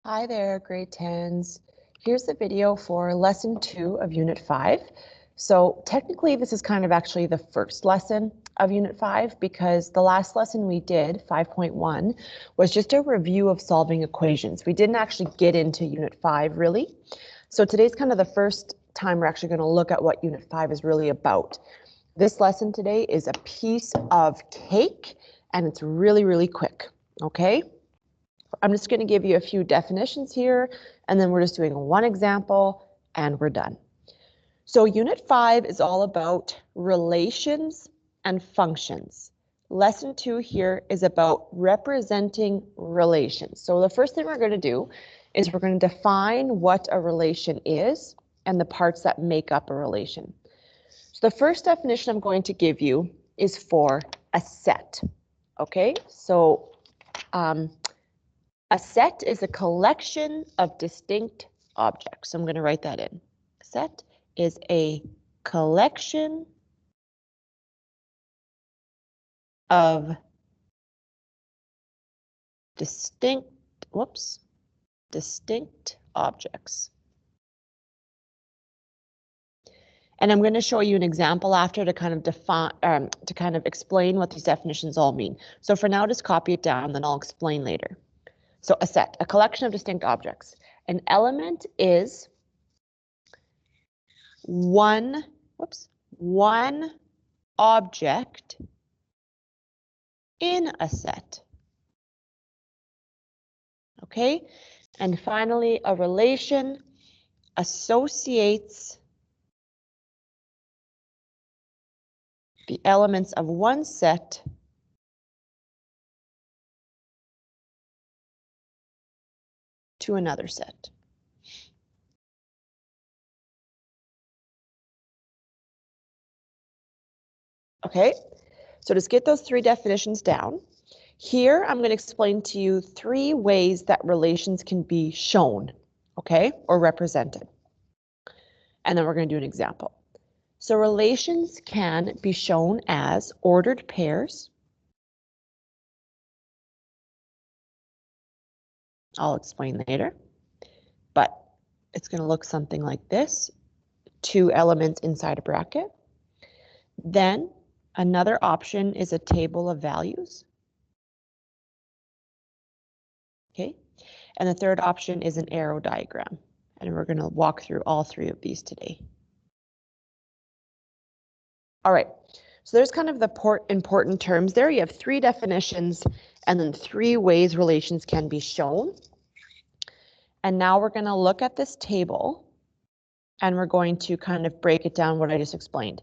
Hi there, grade 10s. Here's the video for lesson 2 of unit 5. So technically this is kind of actually the first lesson of unit 5 because the last lesson we did, 5.1, was just a review of solving equations. We didn't actually get into unit 5 really. So today's kind of the first time we're actually going to look at what unit 5 is really about. This lesson today is a piece of cake and it's really, really quick, okay? I'm just going to give you a few definitions here, and then we're just doing one example, and we're done. So Unit 5 is all about relations and functions. Lesson 2 here is about representing relations. So the first thing we're going to do is we're going to define what a relation is and the parts that make up a relation. So the first definition I'm going to give you is for a set. Okay, so a set is a collection of distinct objects. So I'm going to write that in. A set is a collection of distinct objects. And I'm going to show you an example after to kind of define, to kind of explain what these definitions all mean. So for now, just copy it down, then I'll explain later. So a set, a collection of distinct objects. An element is one object in a set. Okay, and finally, a relation associates the elements of one set to another set. Okay, so just get those three definitions down. Here, I'm going to explain to you 3 ways that relations can be shown, okay, or represented. And then we're going to do an example. So relations can be shown as ordered pairs. I'll explain later, but it's going to look something like this. 2 elements inside a bracket. Then another option is a table of values. Okay, and the third option is an arrow diagram, and we're going to walk through all 3 of these today. All right, so there's kind of the important terms there. You have 3 definitions and then 3 ways relations can be shown. And now we're going to look at this table and we're going to kind of break it down what I just explained.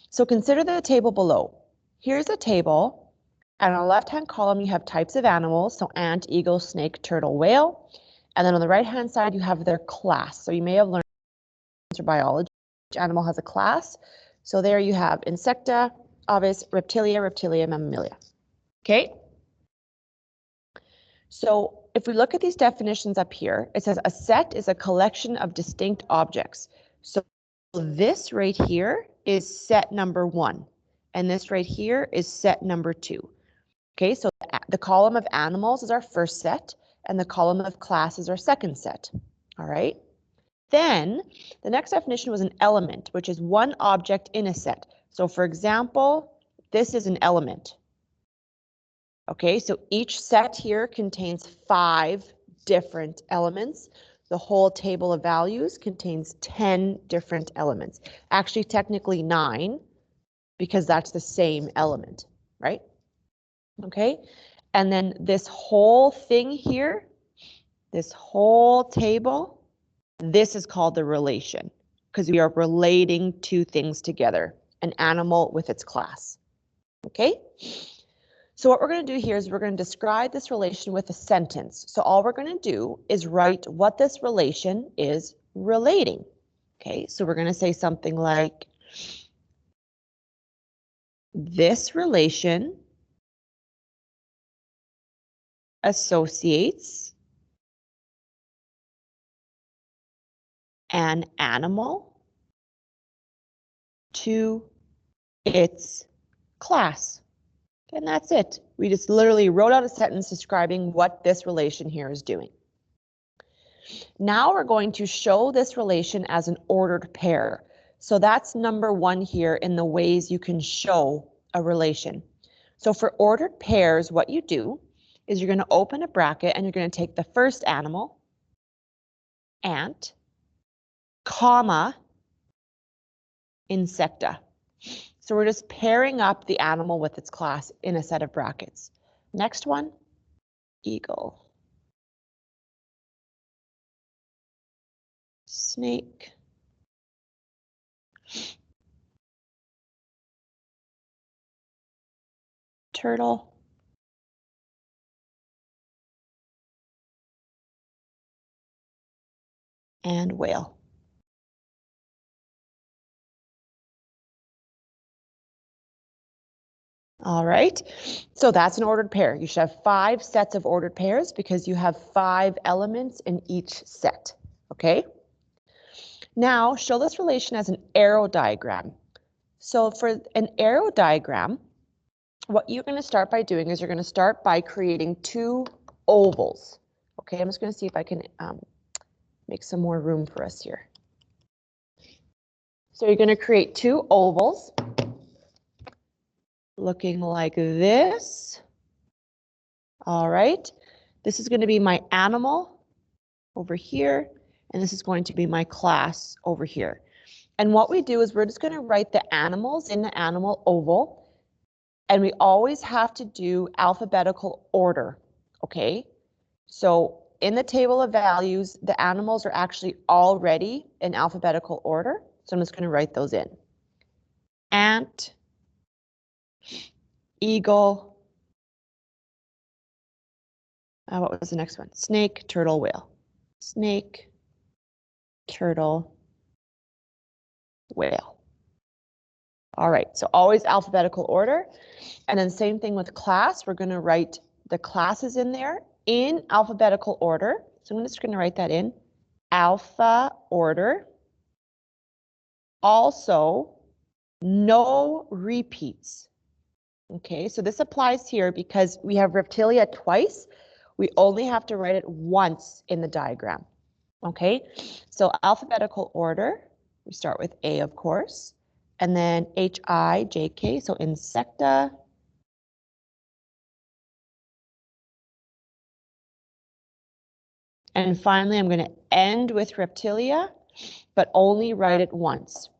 So consider the table below. Here's a table. And on the left-hand column, you have types of animals, so ant, eagle, snake, turtle, whale. And then on the right-hand side, you have their class. So you may have learned in biology, each animal has a class. So there you have Insecta, Aves, Reptilia, Mammalia. Okay? So if we look at these definitions up here, it says a set is a collection of distinct objects. So this right here is set number 1, and this right here is set number 2. Okay, so the column of animals is our first set, and the column of class is our second set. All right. Then the next definition was an element, which is one object in a set. So for example, this is an element. Okay, so each set here contains 5 different elements. The whole table of values contains 10 different elements. Actually, technically 9, because that's the same element, right? Okay, and then this whole thing here, this whole table, this is called the relation because we are relating 2 things together, an animal with its class. Okay, so what we're going to do here is we're going to describe this relation with a sentence. So all we're going to do is write what this relation is relating. Okay, so we're going to say something like this relation associates an animal to its class. And that's it. We just literally wrote out a sentence describing what this relation here is doing. Now we're going to show this relation as an ordered pair. So that's number 1 here in the ways you can show a relation. So for ordered pairs, what you do is you're going to open a bracket and you're going to take the first animal, ant, comma, insecta. So we're just pairing up the animal with its class in a set of brackets. Next one, eagle, snake, turtle, and whale. All right, so that's an ordered pair. You should have 5 sets of ordered pairs because you have 5 elements in each set, okay? Now, show this relation as an arrow diagram. So for an arrow diagram, what you're going to start by doing is you're going to start by creating 2 ovals. Okay, I'm just going to see if I can make some more room for us here. So you're going to create 2 ovals looking like this. All right, this is going to be my animal over here, and this is going to be my class over here. And what we do is we're just going to write the animals in the animal oval, and we always have to do alphabetical order, okay? So in the table of values, the animals are actually already in alphabetical order, so I'm just going to write those in. Ant, eagle, what was the next one? Snake, turtle, whale. Snake, turtle, whale. All right, so always alphabetical order. And then same thing with class. We're going to write the classes in there in alphabetical order. So I'm just going to write that in alpha order. Also, no repeats. Okay, so this applies here because we have reptilia twice. We only have to write it once in the diagram. Okay, so alphabetical order, we start with A, of course, and then H-I-J-K, so insecta. And finally, I'm going to end with reptilia, but only write it once.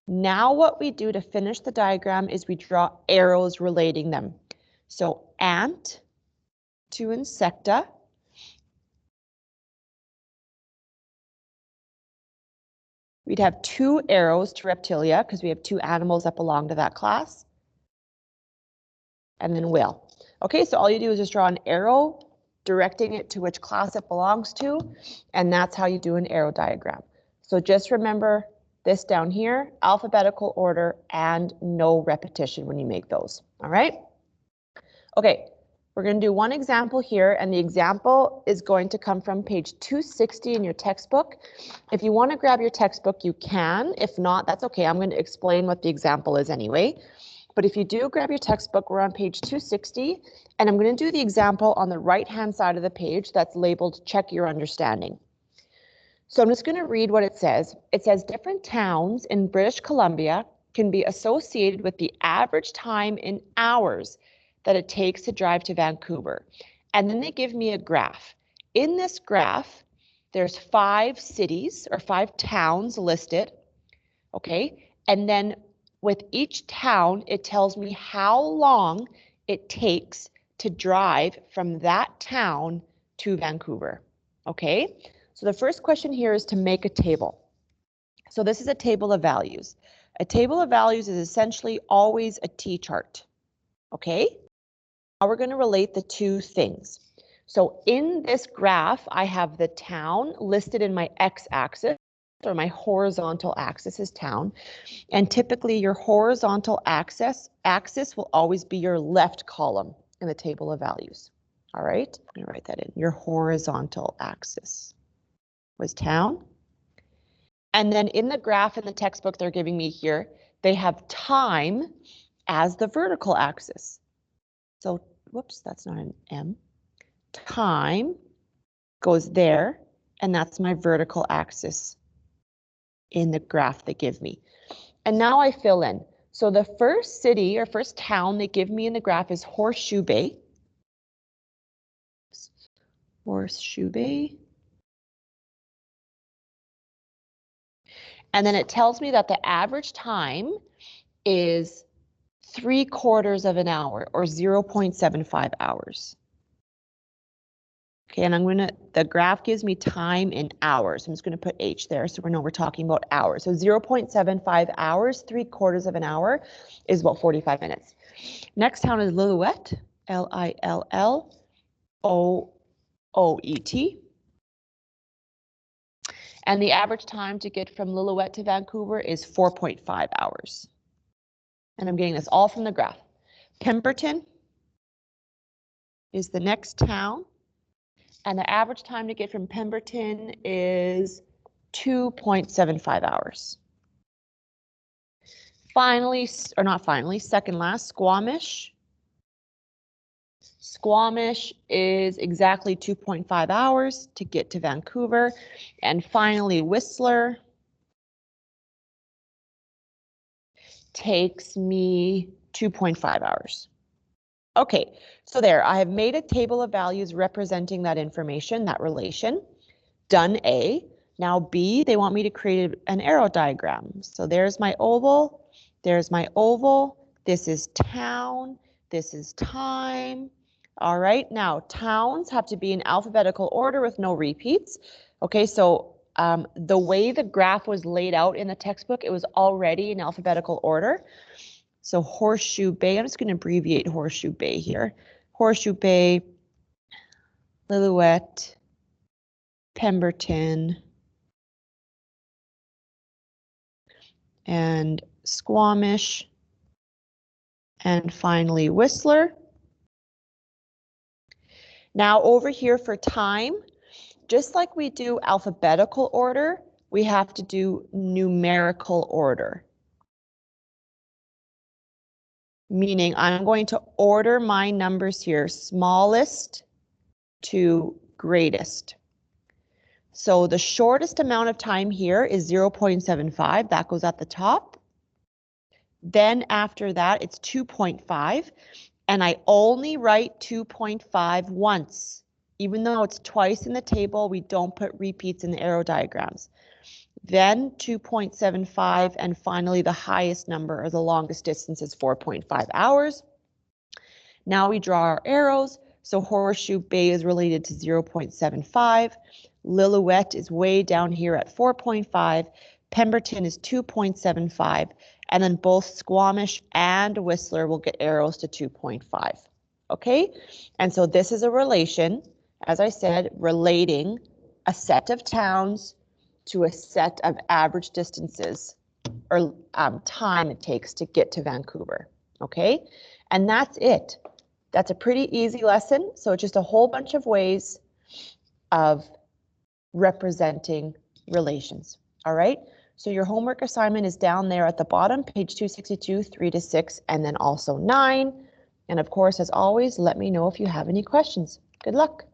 Now what we do to finish the diagram is we draw arrows relating them. So ant to insecta. We'd have 2 arrows to reptilia because we have 2 animals that belong to that class. And then whale. Okay, so all you do is just draw an arrow directing it to which class it belongs to, and that's how you do an arrow diagram. So just remember this down here, alphabetical order and no repetition when you make those, all right? Okay, we're going to do one example here, and the example is going to come from page 260 in your textbook. If you want to grab your textbook, you can. If not, that's okay. I'm going to explain what the example is anyway. But if you do grab your textbook, we're on page 260, and I'm going to do the example on the right-hand side of the page that's labeled Check Your Understanding. So I'm just going to read what it says. It says different towns in British Columbia can be associated with the average time in hours that it takes to drive to Vancouver. And then they give me a graph. In this graph, there's 5 cities or 5 towns listed, okay? And then with each town, it tells me how long it takes to drive from that town to Vancouver, okay? So the first question here is to make a table. So this is a table of values. A table of values is essentially always a T-chart, okay? Now we're going to relate the 2 things. So in this graph, I have the town listed in my x-axis, or my horizontal axis is town. And typically your horizontal axis will always be your left column in the table of values. All right, I'm going to write that in. Your horizontal axis was town. And then in the graph in the textbook they're giving me here, they have time as the vertical axis. So, whoops, that's not an M. Time goes there, and that's my vertical axis in the graph they give me. And now I fill in. So the first city or first town they give me in the graph is Horseshoe Bay. Horseshoe Bay. And then it tells me that the average time is 3/4 of an hour or 0.75 hours. Okay, and the graph gives me time in hours. I'm just going to put H there so we know we're talking about hours. So 0.75 hours, 3/4 of an hour is about 45 minutes. Next town is Lillooet, Lillooet. And the average time to get from Lillooet to Vancouver is 4.5 hours. And I'm getting this all from the graph. Pemberton is the next town. And the average time to get from Pemberton is 2.75 hours. Finally, or not finally, second last, Squamish. Squamish is exactly 2.5 hours to get to Vancouver. And finally, Whistler takes me 2.5 hours. Okay, so there, I have made a table of values representing that information, that relation. Done A. Now B, they want me to create an arrow diagram. So there's my oval, there's my oval, this is town, this is time. All right, now towns have to be in alphabetical order with no repeats. Okay, so the way the graph was laid out in the textbook, it was already in alphabetical order. So Horseshoe Bay, I'm just going to abbreviate Horseshoe Bay here. Horseshoe Bay, Lillooet, Pemberton, and Squamish, and finally Whistler. Now over here for time, just like we do alphabetical order, we have to do numerical order. Meaning I'm going to order my numbers here, smallest to greatest. So the shortest amount of time here is 0.75, that goes at the top. Then after that, it's 2.5, and I only write 2.5 once. Even though it's twice in the table, we don't put repeats in the arrow diagrams. Then 2.75, and finally the highest number or the longest distance is 4.5 hours. Now we draw our arrows. So Horseshoe Bay is related to 0.75. Lillooet is way down here at 4.5. Pemberton is 2.75. And then both Squamish and Whistler will get arrows to 2.5. Okay, and so this is a relation, as I said, relating a set of towns to a set of average distances or time it takes to get to Vancouver. Okay, and that's it. That's a pretty easy lesson. So it's just a whole bunch of ways of representing relations. All right, so your homework assignment is down there at the bottom, page 262, 3 to 6, and then also 9. And of course, as always, let me know if you have any questions. Good luck.